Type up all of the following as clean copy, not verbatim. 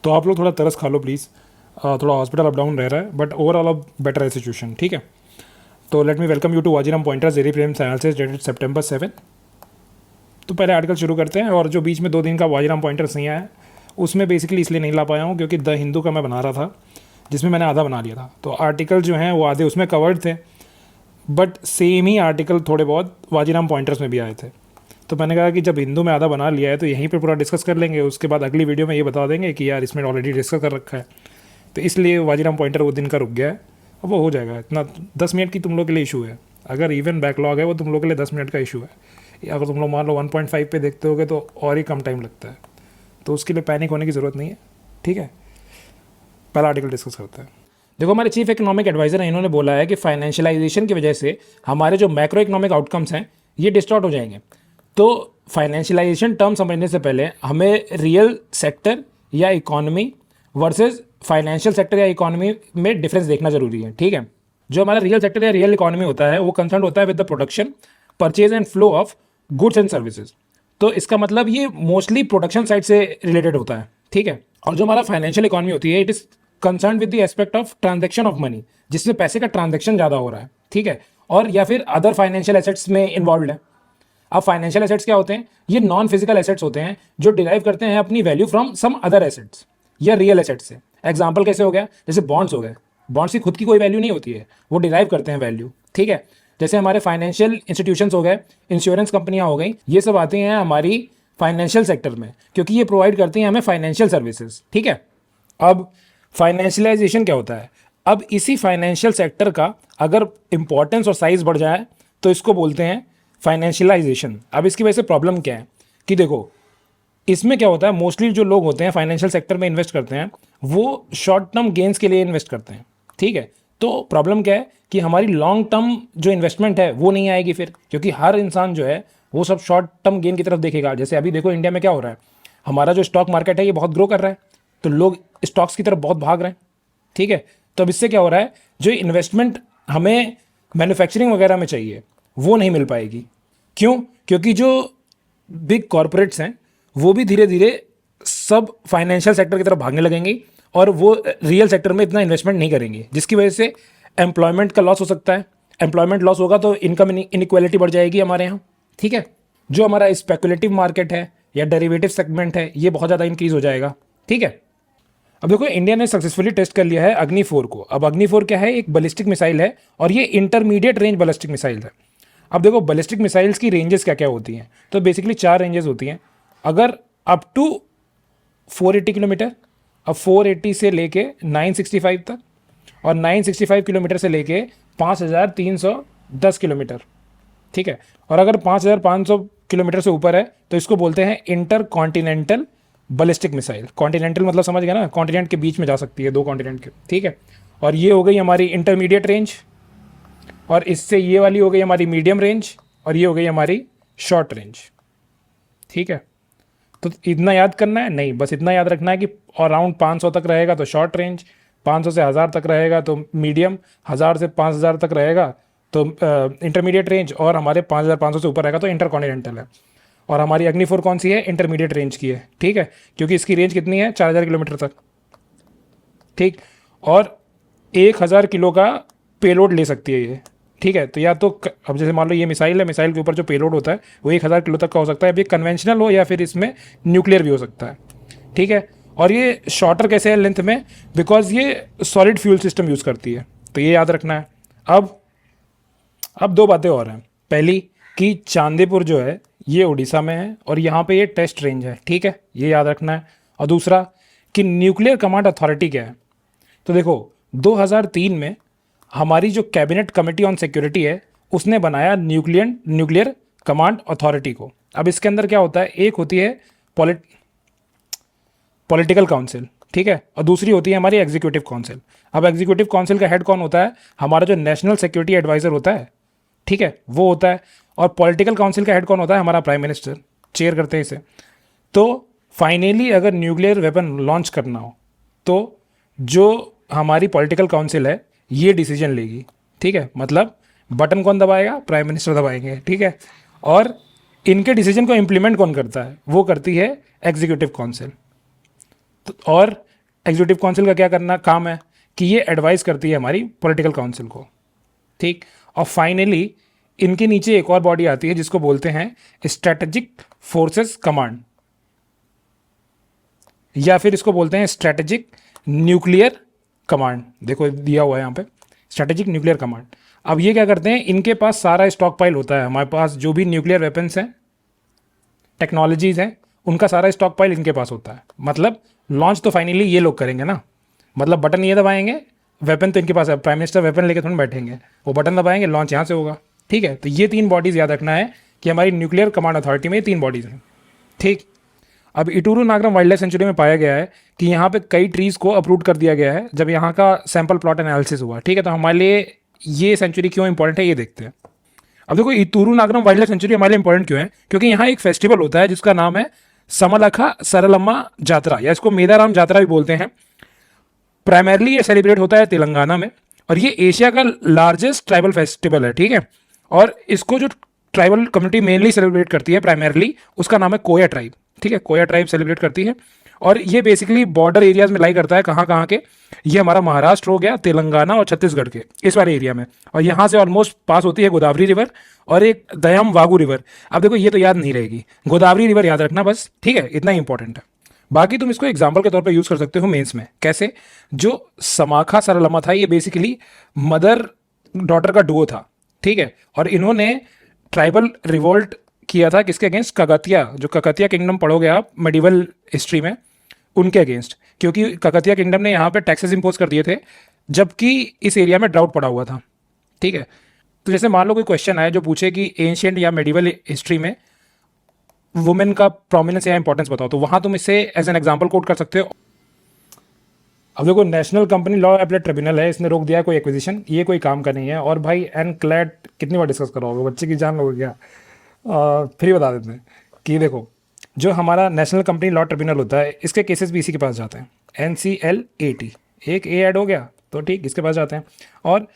तो आप लोग थोड़ा तरस खा लो प्लीज़। थोड़ा हॉस्पिटल अप डाउन रह रहा है, बट ओवरऑल अब बेटर है सिचुएशन, ठीक है। तो let me welcome you to Vajiram pointers daily prelims analysis dated September 7। तो पहले आर्टिकल शुरू करते हैं। और जो बीच में 2 दिन का वाजीराम पॉइंटर्स नहीं आया है, उसमें बेसिकली इसलिए नहीं ला पाया हूँ क्योंकि द हिंदू का मैं बना रहा था, जिसमें मैंने आधा बना लिया था। तो आर्टिकल जो हैं वो आधे उसमें कवर्ड थे, बट सेम ही आर्टिकल थोड़े बहुत वाजीराम पॉइंटर्स में भी आए थे। तो मैंने कहा कि जब हिंदू में आधा बना लिया है तो यहीं पे पूरा डिस्कस कर लेंगे, उसके बाद अगली वीडियो में ये बता देंगे कि यार इसमें ऑलरेडी डिस्कस कर रखा है। तो इसलिए वाजीराम पॉइंटर वो दिन का रुक गया है, अब वो हो जाएगा। इतना 10 मिनट की तुम लोग के लिए इशू है, अगर इवन बैकलॉग है वो तुम लोग के लिए 10 मिनट का इशू है। अगर तुम लोग मान लो 1.5 पे देखते होगे तो और ही कम टाइम लगता है, तो उसके लिए पैनिक होने की ज़रूरत नहीं है, ठीक है। पहला आर्टिकल डिस्कस करते हैं। देखो, हमारे चीफ इकोनॉमिक एडवाइज़र हैं, इन्होंने बोला है कि फाइनेंशियलाइजेशन की वजह से हमारे जो मैक्रो इकोनॉमिक आउटकम्स हैं ये डिस्टॉर्ट हो जाएंगे। तो फाइनेंशियलाइजेशन टर्म समझने से पहले हमें रियल सेक्टर या इकोनॉमी वर्सेस फाइनेंशियल सेक्टर या इकोनॉमी में डिफरेंस देखना जरूरी है, ठीक है। जो हमारा रियल सेक्टर या रियल इकोनॉमी होता है वो कंसर्न होता है with the production, purchase and flow of goods and services. तो इसका मतलब ये मोस्टली प्रोडक्शन साइड से रिलेटेड होता है, ठीक है। और जो हमारा फाइनेंशियल इकोनॉमी होती है, it is concern with the aspect of transaction of money, जिसमें पैसे का ट्रांजेक्शन ज़्यादा हो रहा है, ठीक है, और या फिर अदर फाइनेंशियल एसेट्स में इन्वॉल्व है। अब फाइनेंशियल एसेट्स क्या होते हैं? ये नॉन फिजिकल एसेट्स होते हैं जो डिराइव करते हैं अपनी value from some other assets या रियल एसेट्स से। एग्जांपल कैसे हो गया? जैसे बॉन्ड्स हो गए, बॉन्ड्स की खुद की कोई वैल्यू नहीं होती है, वो डिराइव करते हैं वैल्यू, ठीक है। जैसे हमारे फाइनेंशियल इंस्टीट्यूशंस हो गए, इंश्योरेंस कंपनियां हो गई, ये सब आती हैं हमारी फाइनेंशियल सेक्टर में क्योंकि ये प्रोवाइड करती हैं हमें फाइनेंशियल सर्विसेज, ठीक है। अब फाइनेंशियलाइजेशन क्या होता है? अब इसी फाइनेंशियल सेक्टर का अगर इंपॉर्टेंस और साइज बढ़ जाए तो इसको बोलते हैं फाइनेंशियलाइजेशन। अब इसकी वजह से प्रॉब्लम क्या है कि देखो, इसमें क्या होता है, मोस्टली जो लोग होते हैं फाइनेंशियल सेक्टर में इन्वेस्ट करते हैं वो शॉर्ट टर्म गेंस के लिए इन्वेस्ट करते हैं, ठीक है। तो प्रॉब्लम क्या है कि हमारी लॉन्ग टर्म जो इन्वेस्टमेंट है वो नहीं आएगी फिर, क्योंकि हर इंसान जो है वो सब शॉर्ट टर्म गेन की तरफ देखेगा। जैसे अभी देखो इंडिया में क्या हो रहा है, हमारा जो स्टॉक मार्केट है ये बहुत ग्रो कर रहा है, तो लोग स्टॉक्स की तरफ बहुत भाग रहे हैं, ठीक है। तो अब इससे क्या हो रहा है, जो इन्वेस्टमेंट हमें मैन्युफैक्चरिंग वगैरह में चाहिए वो नहीं मिल पाएगी। क्यों? क्योंकि जो बिग कॉरपोरेट्स हैं वो भी धीरे धीरे सब फाइनेंशियल सेक्टर की तरफ भागने लगेंगे और वो रियल सेक्टर में इतना इन्वेस्टमेंट नहीं करेंगे, जिसकी वजह से एम्प्लॉयमेंट का लॉस हो सकता है। एम्प्लॉयमेंट लॉस होगा तो इनकम इनइक्वालिटी बढ़ जाएगी हमारे यहाँ, ठीक है। जो हमारा स्पेकुलेटिव मार्केट है या डेरिवेटिव सेगमेंट है ये बहुत ज़्यादा इंक्रीज हो जाएगा, ठीक है। अब देखो, इंडिया ने सक्सेसफुली टेस्ट कर लिया है अग्नि 4 को। अब अग्नि 4 क्या है? एक बैलिस्टिक मिसाइल है और ये इंटरमीडिएट रेंज बैलिस्टिक मिसाइल है। अब देखो, बैलिस्टिक मिसाइल्स की रेंजेस क्या क्या होती हैं, तो बेसिकली 4 रेंजेस होती हैं। अगर अप टू 480 किलोमीटर, अब 480 से लेके 965 तक, और 965 किलोमीटर से लेके 5310 किलोमीटर, ठीक है। और अगर 5500 किलोमीटर से ऊपर है तो इसको बोलते हैं inter continental ballistic missile. Continental मतलब समझ गया ना, कॉन्टिनेंट के बीच में जा सकती है, 2 कॉन्टिनेंट के, ठीक है। और ये हो गई हमारी इंटरमीडिएट रेंज, और इससे ये वाली हो गई हमारी मीडियम रेंज, और ये हो गई हमारी शॉर्ट रेंज, ठीक है। तो इतना याद करना है? नहीं, बस इतना याद रखना है कि अराउंड 500 तक रहेगा तो शॉर्ट रेंज, 500 से 1000 तक रहेगा तो मीडियम, 1000 से 5000 तक रहेगा तो इंटरमीडिएट रेंज, और हमारे 5500 से ऊपर रहेगा तो इंटर कॉन्टिनेंटल है। और हमारी अग्नि 4 कौन सी है? इंटरमीडिएट रेंज की है, ठीक है, क्योंकि इसकी रेंज कितनी है? 4000 किलोमीटर तक, ठीक। और 1000 किलो का पेलोड ले सकती है ये, ठीक है। तो या तो अब जैसे मान लो ये मिसाइल है, मिसाइल के ऊपर जो पेलोड होता है वो 1000 किलो तक का हो सकता है। अब ये कन्वेंशनल हो या फिर इसमें न्यूक्लियर भी हो सकता है, ठीक है। और ये शॉर्टर कैसे है लेंथ में? बिकॉज ये सॉलिड फ्यूल सिस्टम यूज़ करती है, तो ये याद रखना है। अब 2 बातें और हैं। पहली कि चांदीपुर जो है ये उड़ीसा में है और यहाँ पे ये टेस्ट रेंज है, ठीक है, ये याद रखना है। और दूसरा कि न्यूक्लियर कमांड अथॉरिटी क्या है? तो देखो, 2003 में हमारी जो कैबिनेट कमेटी ऑन सिक्योरिटी है उसने बनाया न्यूक्लियर कमांड अथॉरिटी को। अब इसके अंदर क्या होता है? एक होती है पॉलिटिकल काउंसिल, ठीक है, और दूसरी होती है हमारी एग्जीक्यूटिव काउंसिल। अब एग्जीक्यूटिव काउंसिल का हेड कौन होता है? हमारा जो नेशनल सिक्योरिटी एडवाइजर होता है, ठीक है, वो होता है। और पॉलिटिकल काउंसिल का हेड कौन होता है? हमारा प्राइम मिनिस्टर, चेयर करते हैं इसे। तो फाइनली अगर न्यूक्लियर वेपन लॉन्च करना हो तो जो हमारी पॉलिटिकल काउंसिल है ये डिसीजन लेगी, ठीक है। मतलब बटन कौन दबाएगा? प्राइम मिनिस्टर दबाएंगे, ठीक है। और इनके डिसीजन को इम्प्लीमेंट कौन करता है? वो करती है एग्जीक्यूटिव काउंसिल। और एग्जीक्यूटिव काउंसिल का क्या करना काम है कि ये एडवाइस करती है हमारी पॉलिटिकल काउंसिल को, ठीक। और फाइनली इनके नीचे एक और बॉडी आती है जिसको बोलते हैं स्ट्रेटेजिक फोर्सेस कमांड, या फिर इसको बोलते हैं स्ट्रेटेजिक न्यूक्लियर कमांड। देखो दिया हुआ है यहाँ पे स्ट्रेटेजिक न्यूक्लियर कमांड। अब ये क्या करते हैं, इनके पास सारा स्टॉक पाइल होता है, हमारे पास जो भी न्यूक्लियर वेपन्स हैं, टेक्नोलॉजीज़ हैं, उनका सारा स्टॉक पाइल इनके पास होता है। मतलब लॉन्च तो फाइनली ये लोग करेंगे ना, मतलब बटन ये दबाएंगे, वेपन तो इनके पास है, प्राइम मिनिस्टर वेपन लेके थोड़ी बैठेंगे, वो बटन दबाएंगे, लॉन्च यहाँ से होगा, ठीक है। तो ये 3 बॉडीज़ याद रखना है कि हमारी न्यूक्लियर कमांड अथॉरिटी में ये 3 बॉडीज़ हैं, ठीक। अब इटूरू नागरम वाइल्ड लाइफ सेंचुरी में पाया गया है कि यहाँ पे कई ट्रीज़ को अप्रूव कर दिया गया है जब यहाँ का सैंपल प्लॉट एनालिसिस हुआ, ठीक है। तो हमारे लिए ये सेंचुरी क्यों इंपॉर्टेंट है ये देखते हैं। अब देखो इतूरू नागरम वाइल्ड लाइफ सेंचुरी हमारे लिए इंपॉर्टेंट क्यों है, क्योंकि यहाँ एक फेस्टिवल होता है जिसका नाम है समलखा सरलम्मा जात्रा, या इसको मेदाराम जात्रा भी बोलते हैं। प्राइमरली ये सेलिब्रेट होता है तेलंगाना में, और ये एशिया का लार्जेस्ट ट्राइबल फेस्टिवल है, ठीक है। और इसको जो ट्राइबल कम्युनिटी मेनली सेलिब्रेट करती है प्राइमरली, उसका नाम है कोया ट्राइब, ठीक है। कोया ट्राइब सेलिब्रेट करती है, और ये बेसिकली बॉर्डर एरियाज में लाई करता है। कहाँ कहाँ के, ये हमारा महाराष्ट्र हो गया, तेलंगाना और छत्तीसगढ़ के इस वाले एरिया में, और यहाँ से ऑलमोस्ट पास होती है गोदावरी रिवर और एक दयाम वागू रिवर। अब देखो ये तो याद नहीं रहेगी, गोदावरी रिवर याद रखना बस, ठीक है, इतना इंपॉर्टेंट है। बाकी तुम इसको एग्जाम्पल के तौर पे यूज़ कर सकते हो मेंस में। कैसे, जो समाखा सरलम्मा था ये बेसिकली मदर डॉटर का डुओ था, ठीक है। और इन्होंने ट्राइबल रिवोल्ट किया था किसके अगेंस्ट, ककतिया, जो ककतिया किंगडम पढ़ोगे आप मेडिवल हिस्ट्री में, उनके अगेंस्ट, क्योंकि ककतिया किंगडम ने यहाँ पे टैक्सेस इंपोज कर दिए थे जबकि इस एरिया में ड्राउट पड़ा हुआ था, ठीक है। तो जैसे मान लो कोई क्वेश्चन आए जो पूछे कि एंशियंट या मेडिवल हिस्ट्री में वुमेन का प्रोमिनेंस या इंपॉर्टेंस बताओ, तो वहाँ तुम इससे एज एन एग्जाम्पल कोट कर सकते हो। अब देखो national company law appellate tribunal है, इसने रोक दिया कोई एक्विजिशन, ये कोई काम का नहीं है। और भाई एनक्लेट कितनी बार डिस्कस करोगे, बच्चे की जान लोगे क्या, फिर बता देते हैं कि देखो जो हमारा नेशनल कंपनी लॉ ट्रिब्यूनल होता है, इसके केसेस भी इसी के पास जाते हैं, NCLAT, एक ए ऐड हो गया तो ठीक, इसके पास जाते हैं। और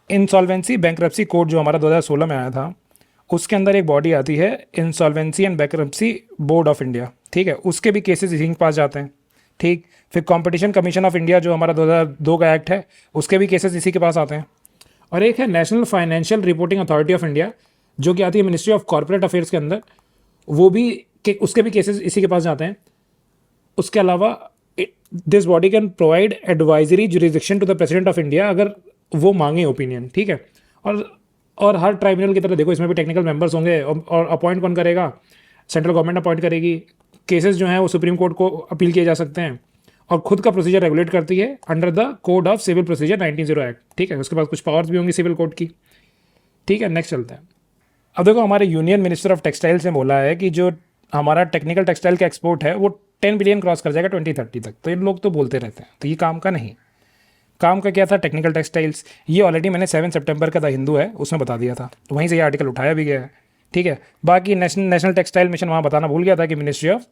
इंसॉल्वेंसी बैंक्रप्सी कोड जो हमारा 2016 में आया था, उसके अंदर एक बॉडी आती है insolvency and bankruptcy board of India, ठीक है, उसके भी केसेस इसी के पास जाते हैं, ठीक। फिर कंपटीशन कमीशन ऑफ इंडिया जो हमारा 2002 का एक्ट है, उसके भी केसेस इसी के पास आते हैं। और एक है national financial reporting authority of India, जो कि आती है मिनिस्ट्री ऑफ कॉर्पोरेट अफेयर्स के अंदर, वो भी उसके भी केसेस इसी के पास जाते हैं। उसके अलावा this body can provide advisory jurisdiction to the president of India, अगर वो मांगे ओपिनियन, ठीक है। और हर ट्राइब्यूनल की तरह देखो इसमें भी टेक्निकल मेंबर्स होंगे, और अपॉइंट कौन करेगा, सेंट्रल गवर्नमेंट अपॉइंट करेगी। केसेस जो हैं वो सुप्रीम कोर्ट को अपील किए जा सकते हैं, और खुद का प्रोसीजर रेगुलेट करती है under the code of civil procedure 1900 act, ठीक है। उसके पास कुछ पावर्स भी होंगी सिविल कोर्ट की, ठीक है। नेक्स्ट चलते हैं। अब देखो हमारे यूनियन मिनिस्टर ऑफ टेक्सटाइल्स ने बोला है कि जो हमारा टेक्निकल टेक्सटाइल का एक्सपोर्ट है वो 10 बिलियन क्रॉस कर जाएगा 2030 तक। तो इन लोग तो बोलते रहते हैं, तो ये काम का नहीं। काम का क्या था, टेक्निकल टेक्सटाइल्स, ये ऑलरेडी मैंने 7 सितंबर का द हिंदू है उसमें बता दिया था, तो वहीं से ये आर्टिकल उठाया भी गया है, ठीक है। बाकी नेशनल टेक्सटाइल मिशन वहाँ बताना भूल गया था कि मिनिस्ट्री ऑफ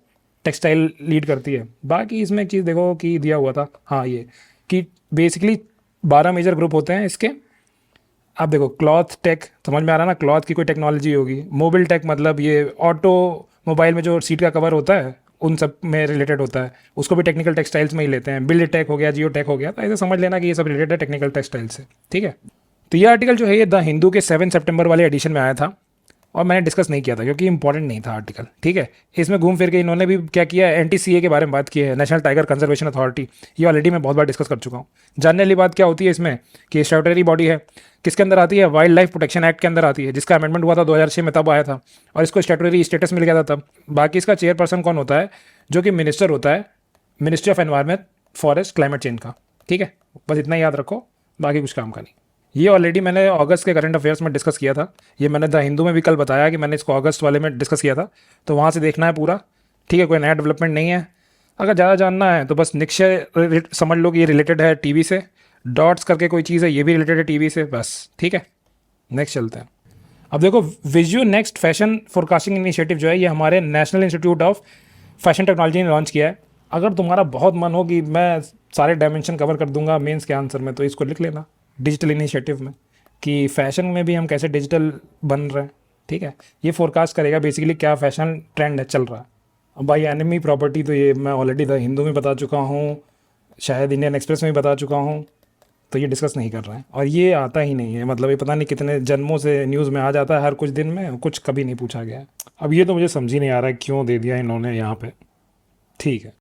टेक्सटाइल लीड करती है। बाकी इसमें एक चीज़ देखो कि दिया हुआ था, हाँ ये कि बेसिकली 12 मेजर ग्रुप होते हैं इसके। अब देखो क्लॉथ टेक समझ में आ रहा है ना, क्लॉथ की कोई टेक्नोलॉजी होगी। मोबाइल टेक मतलब ये ऑटो मोबाइल में जो सीट का कवर होता है उन सब में रिलेटेड होता है, उसको भी टेक्निकल टेक्सटाइल्स में ही लेते हैं। बिल्ड टेक हो गया, जियो टेक हो गया, तो ऐसे समझ लेना कि ये सब रिलेटेड है टेक्निकल टेक्सटाइल से, ठीक है। तो ये आर्टिकल जो है ये द हिंदू के 7 सितंबर वाले एडिशन में आया था, और मैंने डिस्कस नहीं किया था क्योंकि इंपॉर्टेंट नहीं था आर्टिकल, ठीक है। इसमें घूम फिर के इन्होंने भी क्या किया है, NTCA के बारे में बात की है, नेशनल टाइगर कंजर्वेशन अथॉरिटी। ये ऑलरेडी मैं बहुत बार डिस्कस कर चुका हूँ। जानने वाली बात क्या होती है इसमें कि स्टैट्यूटरी बॉडी है, किसके अंदर आती है, वाइल्ड लाइफ प्रोटेक्शन एक्ट के अंदर आती है, जिसका अमेंडमेंट हुआ था 2006 में, तब आया था, और इसको स्टैट्यूटरी स्टेटस मिल गया था तब। बाकी इसका चेयरपर्सन कौन होता है, जो कि मिनिस्टर होता है, ministry of environment forest climate change का, ठीक है। बस इतना याद रखो, बाकी कुछ काम का नहीं। ये ऑलरेडी मैंने अगस्त के करंट अफेयर्स में डिस्कस किया था, ये मैंने द हिंदू में भी कल बताया कि मैंने इसको अगस्त वाले में डिस्कस किया था, तो वहाँ से देखना है पूरा, ठीक है। कोई नया डेवलपमेंट नहीं है। अगर ज़्यादा जानना है तो बस निक्षय समझ लो कि ये रिलेटेड है टीवी से, डॉट्स करके कोई चीज़ है ये भी रिलेटेड है टीवी से, बस, ठीक है। नेक्स्ट चलते हैं। अब देखो visual next fashion forecasting initiative जो है ये हमारे national institute of fashion technology ने लॉन्च किया है। अगर तुम्हारा बहुत मन हो कि मैं सारे डायमेंशन कवर कर दूंगा मेंस के आंसर में, तो इसको लिख लेना डिजिटल इनिशिएटिव में, कि फैशन में भी हम कैसे डिजिटल बन रहे हैं, ठीक है। ये फोरकास्ट करेगा बेसिकली क्या फैशन ट्रेंड है चल रहा है। अब भाई एनिमी प्रॉपर्टी तो ये मैं ऑलरेडी द हिंदू में बता चुका हूँ, शायद इंडियन एक्सप्रेस में भी बता चुका हूँ, तो ये डिस्कस नहीं कर रहे हैं। और ये आता ही नहीं है, मतलब ये पता नहीं कितने जन्मों से न्यूज़ में आ जाता है हर कुछ दिन में, कुछ कभी नहीं पूछा गया है। अब ये तो मुझे समझ ही नहीं आ रहा है क्यों दे दिया इन्होंने यहाँ पे। ठीक है।